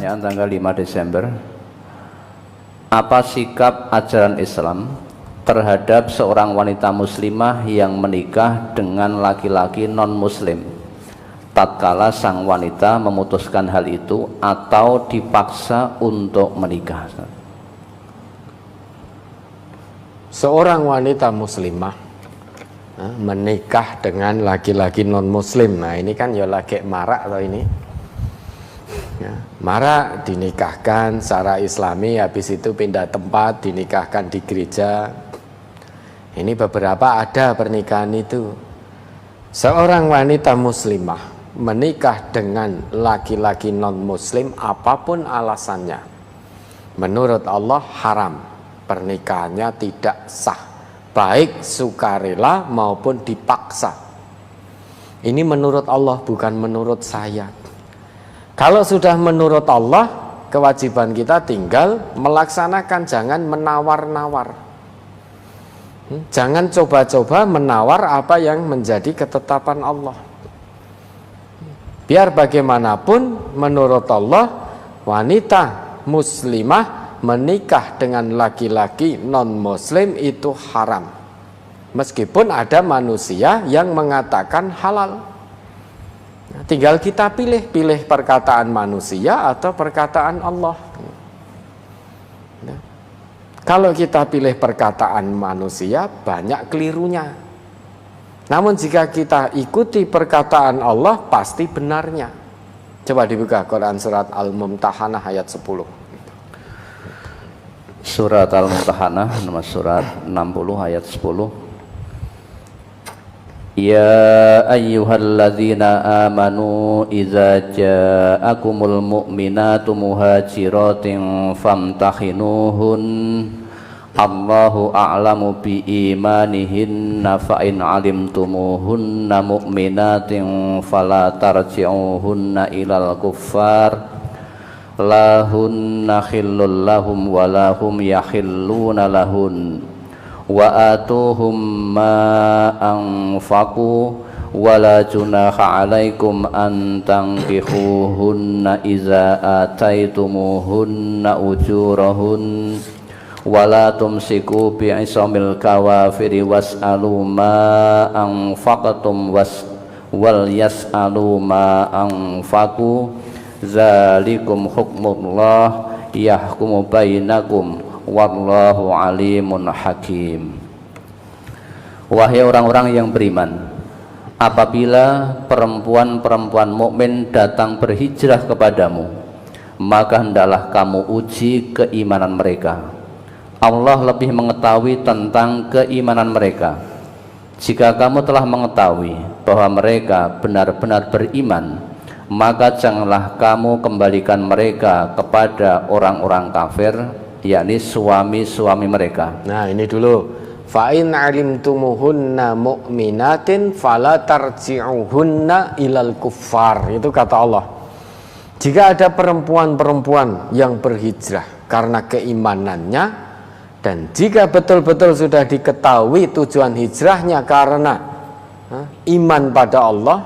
Pertanyaan tanggal 5 Desember. Apa sikap ajaran Islam terhadap seorang wanita muslimah yang menikah dengan laki-laki non-muslim tatkala sang wanita memutuskan hal itu atau dipaksa untuk menikah? Seorang wanita muslimah menikah dengan laki-laki non-muslim. Nah ini kan ya lagi marak atau ini ya, marak dinikahkan secara islami, habis itu pindah tempat dinikahkan di gereja. Ini beberapa ada pernikahan itu. Seorang wanita muslimah menikah dengan laki-laki non-muslim apapun alasannya, menurut Allah haram, pernikahannya tidak sah, baik sukarela maupun dipaksa. Ini menurut Allah, bukan menurut saya. Kalau sudah menurut Allah, kewajiban kita tinggal melaksanakan, jangan menawar-nawar. Jangan coba-coba menawar apa yang menjadi ketetapan Allah. Biar bagaimanapun menurut Allah, wanita muslimah menikah dengan laki-laki non-muslim itu haram. Meskipun ada manusia yang mengatakan halal. Tinggal kita pilih perkataan manusia atau perkataan Allah. Kalau kita pilih perkataan manusia, banyak kelirunya. Namun jika kita ikuti perkataan Allah, pasti benarnya. Coba dibuka Quran surat Al-Mumtahanah ayat 10. Surat Al-Mumtahanah nomor surat 60 ayat 10. Ya ayyuhalladzina amanu idza ja'akumul mu'minatu muhajiratin famtahinuhun Allahu a'lamu bi imanihinna fa in alimtumuhunna mu'minatin fala tarji'uhunna ilal kuffar lahunna khillul lahum wa lahum yakhilluna lahun wa atuhum ma anfaqu wa la junaha alaikum an tankihuhunna iza ataitumuhunna ujurahun wa la tumsiku bi'isamil kawafiri was'alu ma anfaqtum wal yas'alu ma anfaqu zalikum hukmullah yahkumu bainakum wallahu alimun hakim. Wahai orang-orang yang beriman, apabila perempuan-perempuan mukmin datang berhijrah kepadamu, maka hendaklah kamu uji keimanan mereka. Allah lebih mengetahui tentang keimanan mereka. Jika kamu telah mengetahui bahwa mereka benar-benar beriman, maka janganlah kamu kembalikan mereka kepada orang-orang kafir, yakni suami-suami mereka. Nah ini dulu, fa in alimtumuhunna mu'minatin fala tarji'uhunna ilal kuffar. Itu kata Allah. Jika ada perempuan-perempuan yang berhijrah karena keimanannya, dan jika betul-betul sudah diketahui tujuan hijrahnya karena iman pada Allah,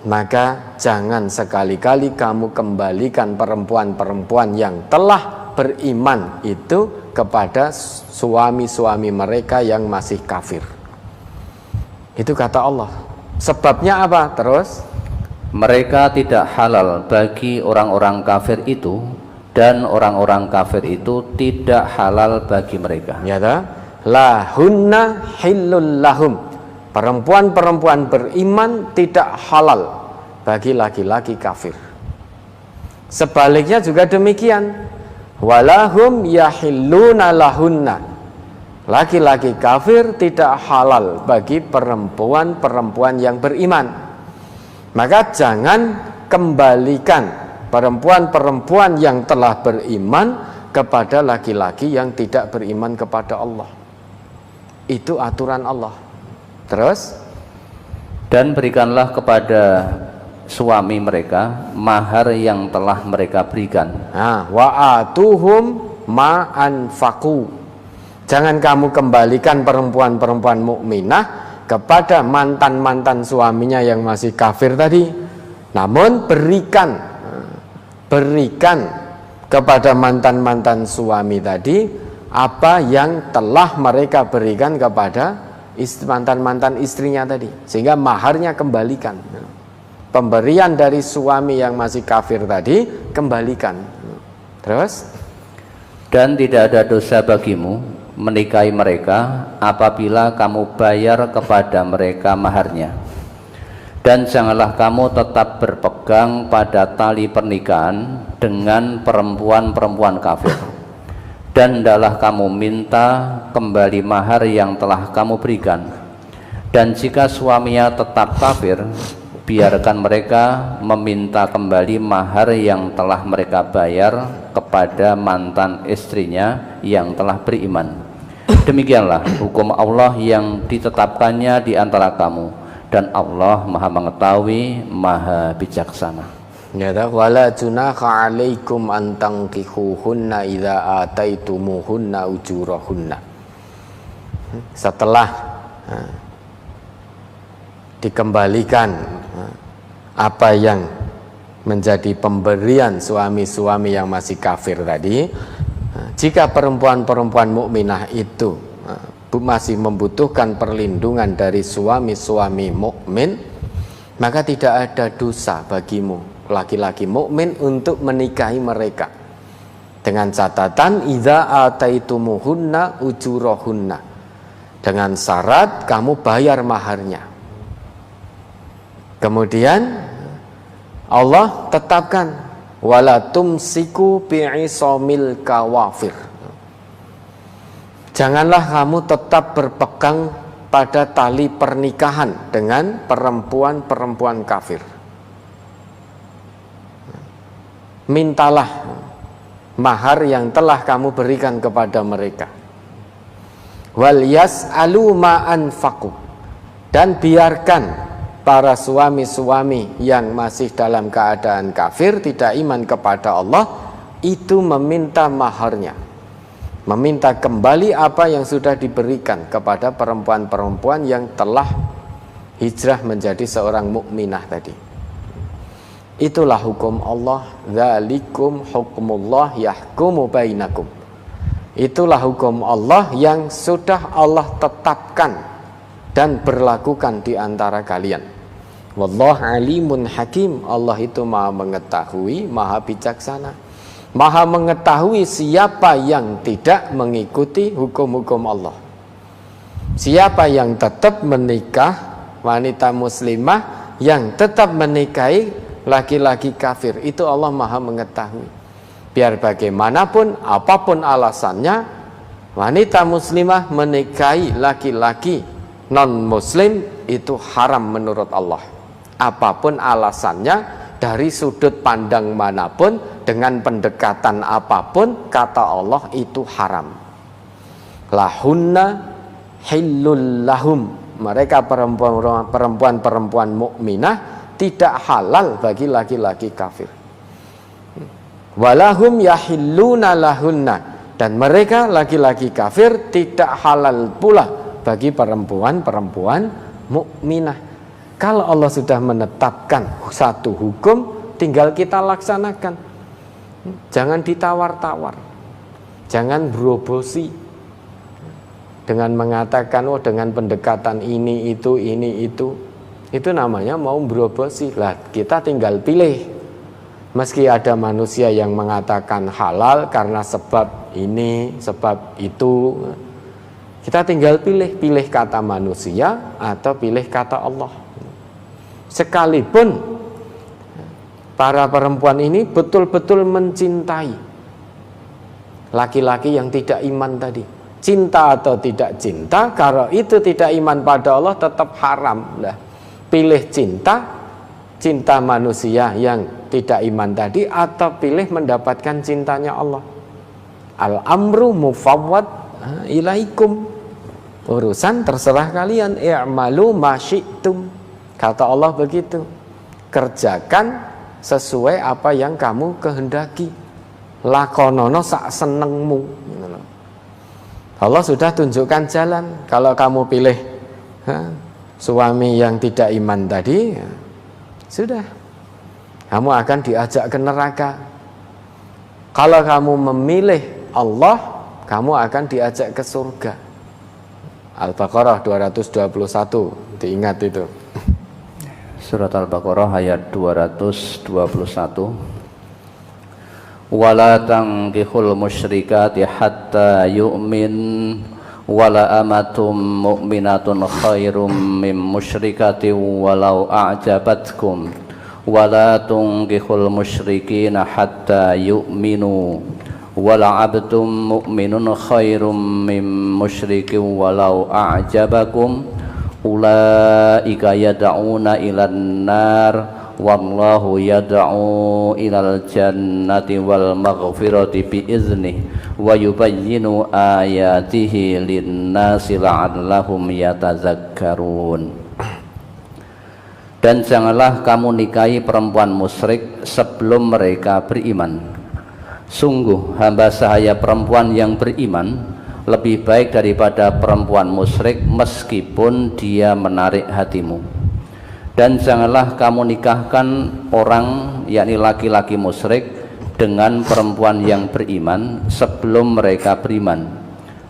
maka jangan sekali-kali kamu kembalikan perempuan-perempuan yang telah beriman itu kepada suami-suami mereka yang masih kafir. Itu kata Allah. Sebabnya apa? Terus, mereka tidak halal bagi orang-orang kafir itu, dan orang-orang kafir itu tidak halal bagi mereka. Ya ta? Lahunna hillul lahum. Perempuan-perempuan beriman tidak halal bagi laki-laki kafir. Sebaliknya juga demikian. Walahum yahilluna lahunna. Laki-laki kafir tidak halal bagi perempuan-perempuan yang beriman. Maka jangan kembalikan perempuan-perempuan yang telah beriman kepada laki-laki yang tidak beriman kepada Allah. Itu aturan Allah. Terus, dan berikanlah kepada suami mereka mahar yang telah mereka berikan. Nah, wa atuhum ma anfaqu. Jangan kamu kembalikan perempuan-perempuan mukminah kepada mantan-mantan suaminya yang masih kafir tadi. Namun berikan kepada mantan-mantan suami tadi apa yang telah mereka berikan kepada mantan-mantan istrinya tadi, sehingga maharnya kembalikan. Pemberian dari suami yang masih kafir tadi kembalikan. Terus, dan tidak ada dosa bagimu menikahi mereka apabila kamu bayar kepada mereka maharnya. Dan janganlah kamu tetap berpegang pada tali pernikahan dengan perempuan-perempuan kafir. Dan hendaklah kamu minta kembali mahar yang telah kamu berikan. Dan jika suaminya tetap kafir, biarkan mereka meminta kembali mahar yang telah mereka bayar kepada mantan istrinya yang telah beriman. Demikianlah hukum Allah yang ditetapkannya di antara kamu, dan Allah Maha Mengetahui, Maha Bijaksana. Ya, wala junaha 'alaikum an tankihuhunna idza ataitumuhunna ujurahunna. Setelah dikembalikan apa yang menjadi pemberian suami-suami yang masih kafir tadi, jika perempuan-perempuan mukminah itu masih membutuhkan perlindungan dari suami-suami mukmin, maka tidak ada dosa bagimu laki-laki mukmin untuk menikahi mereka, dengan catatan idza ataitumuhunna ujurahunna, dengan syarat kamu bayar maharnya. Kemudian Allah tetapkan wala tumsiku bi'isamil kawafir. Janganlah kamu tetap berpegang pada tali pernikahan dengan perempuan-perempuan kafir. Mintalah mahar yang telah kamu berikan kepada mereka. Wal yas'alu ma anfaqu, dan biarkan para suami-suami yang masih dalam keadaan kafir, tidak iman kepada Allah, itu meminta maharnya, meminta kembali apa yang sudah diberikan kepada perempuan-perempuan yang telah hijrah menjadi seorang mukminah tadi. Itulah hukum Allah, dzalikum hukmullah yahkumu bainakum. Itulah hukum Allah yang sudah Allah tetapkan dan berlakukan di antara kalian. Wallahu alimun hakim. Allah itu Maha mengetahui, Maha bijaksana. Maha mengetahui siapa yang tidak mengikuti hukum-hukum Allah. Siapa yang tetap menikah wanita muslimah, yang tetap menikahi laki-laki kafir, itu Allah Maha mengetahui. Biar bagaimanapun, apapun alasannya, wanita muslimah menikahi laki-laki non-muslim itu haram menurut Allah. Apapun alasannya, dari sudut pandang manapun, dengan pendekatan apapun, kata Allah itu haram. Lahunna hillul lahum. Mereka perempuan-perempuan mukminah tidak halal bagi laki-laki kafir. Walahum yahilluna lahunna, dan mereka laki-laki kafir tidak halal pula bagi perempuan-perempuan mukminah. Kalau Allah sudah menetapkan satu hukum, tinggal kita laksanakan. Jangan ditawar-tawar, jangan berobosi dengan mengatakan oh dengan pendekatan ini itu. Itu namanya mau berobosi. Lah, kita tinggal pilih. Meski ada manusia yang mengatakan halal karena sebab ini, sebab itu, kita tinggal pilih kata manusia atau pilih kata Allah. Sekalipun para perempuan ini betul-betul mencintai laki-laki yang tidak iman tadi. Cinta atau tidak cinta, kalau itu tidak iman pada Allah tetap haram. Nah, pilih cinta manusia yang tidak iman tadi, atau pilih mendapatkan cintanya Allah. Al-amru mufawwad ilaikum. Urusan terserah kalian. I'malu ma syi'tum. Kata Allah begitu. Kerjakan sesuai apa yang kamu kehendaki. Lakonono sak senengmu. Allah sudah tunjukkan jalan. Kalau kamu pilih suami yang tidak iman tadi, sudah, kamu akan diajak ke neraka. Kalau kamu memilih Allah, kamu akan diajak ke surga. Al-Baqarah 221, diingat itu. Surat Al-Baqarah ayat 221. Wala tankihul musyrikati hatta yu'min wala amatum mu'minatun khairum mim musyrikatin walau a'jabatkum wala tunkihul musyrikina hatta yu'minu wala abdum mu'minun khairum mim musyrikin walau a'jabakum ulaika yad'una ilan nar wallahu yad'u ilal jannati wal maghfirati biiznih wa yubayyinu ayatihi linnasi la'allahum yatazakkarun. Dan janganlah kamu nikahi perempuan musyrik sebelum mereka beriman. Sungguh hamba sahaya perempuan yang beriman lebih baik daripada perempuan musyrik meskipun dia menarik hatimu. Dan janganlah kamu nikahkan orang, yakni laki-laki musyrik, dengan perempuan yang beriman sebelum mereka beriman.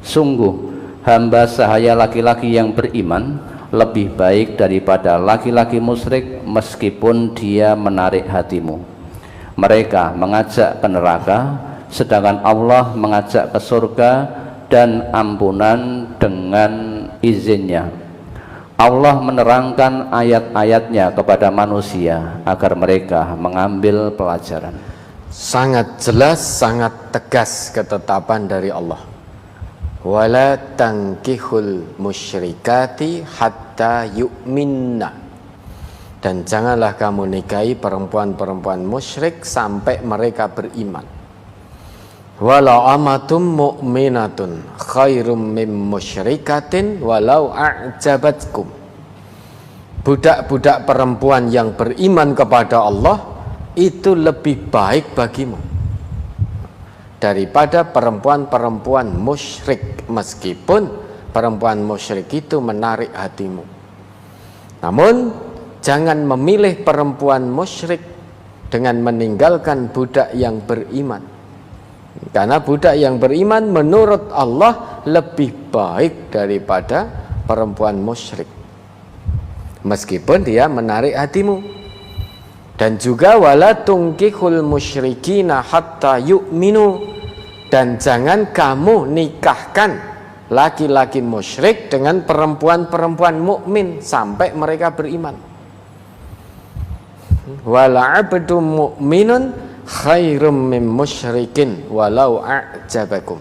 Sungguh hamba sahaya laki-laki yang beriman lebih baik daripada laki-laki musyrik meskipun dia menarik hatimu. Mereka mengajak ke neraka, sedangkan Allah mengajak ke surga dan ampunan dengan izinnya. Allah menerangkan ayat-ayatnya kepada manusia agar mereka mengambil pelajaran. Sangat jelas, sangat tegas ketetapan dari Allah. Wala tankihul musyrikati hatta yu'minna. Dan janganlah kamu nikahi perempuan-perempuan musyrik sampai mereka beriman. Walau amatum mu'minatun khairum mim musyrikatin walau a'jabatkum. Budak-budak perempuan yang beriman kepada Allah itu lebih baik bagimu daripada perempuan-perempuan musyrik, meskipun perempuan musyrik itu menarik hatimu. Namun jangan memilih perempuan musyrik dengan meninggalkan budak yang beriman. Karena budak yang beriman menurut Allah lebih baik daripada perempuan musyrik, meskipun dia menarik hatimu. Dan juga wala tunkihul musyrikina hatta yu'minu. Dan jangan kamu nikahkan laki-laki musyrik dengan perempuan-perempuan mukmin sampai mereka beriman. Wala abdum mu'minun khairum mim musyrikin walau a'jabakum.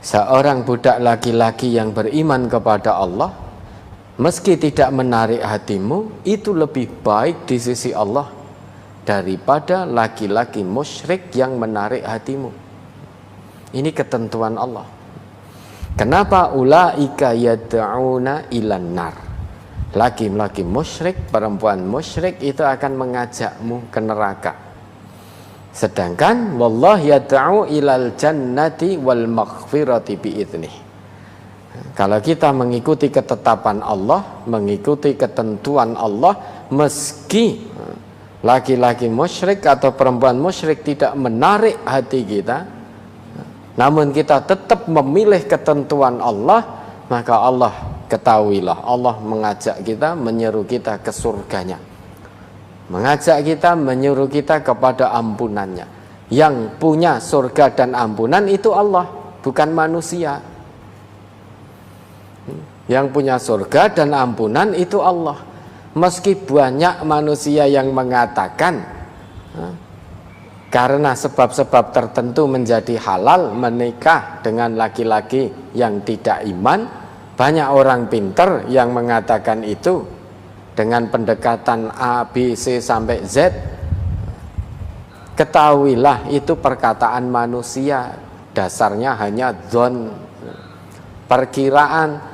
Seorang budak laki-laki yang beriman kepada Allah, meski tidak menarik hatimu, itu lebih baik di sisi Allah daripada laki-laki musyrik yang menarik hatimu. Ini ketentuan Allah. Kenapa ulaika yad'una ilan nar? Laki-laki musyrik, perempuan musyrik itu akan mengajakmu ke neraka. Sedangkan wallahu yad'u ilal jannati wal maghfirati biiznih. Kalau kita mengikuti ketetapan Allah, mengikuti ketentuan Allah, meski laki-laki musyrik atau perempuan musyrik tidak menarik hati kita, namun kita tetap memilih ketentuan Allah, maka Allah, ketahuilah, Allah mengajak kita, menyeru kita ke surganya, mengajak kita, menyuruh kita kepada ampunannya. Yang punya surga dan ampunan itu Allah, bukan manusia. Yang punya surga dan ampunan itu Allah. Meski banyak manusia yang mengatakan karena sebab-sebab tertentu menjadi halal menikah dengan laki-laki yang tidak iman, banyak orang pintar yang mengatakan itu dengan pendekatan A, B, C sampai Z. Ketahuilah itu perkataan manusia, dasarnya hanya dzon, perkiraan.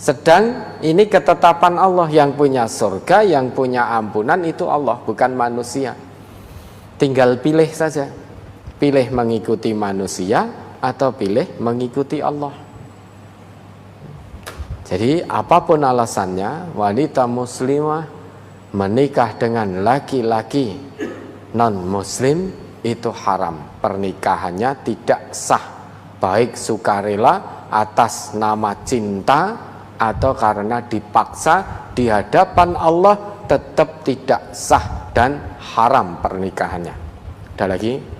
Sedang ini ketetapan Allah, yang punya surga, yang punya ampunan itu Allah, bukan manusia. Tinggal pilih saja, pilih mengikuti manusia atau pilih mengikuti Allah. Jadi apapun alasannya, wanita muslimah menikah dengan laki-laki non muslim itu haram, pernikahannya tidak sah, baik sukarela atas nama cinta atau karena dipaksa di hadapan Allah tetap tidak sah dan haram pernikahannya. Ada lagi?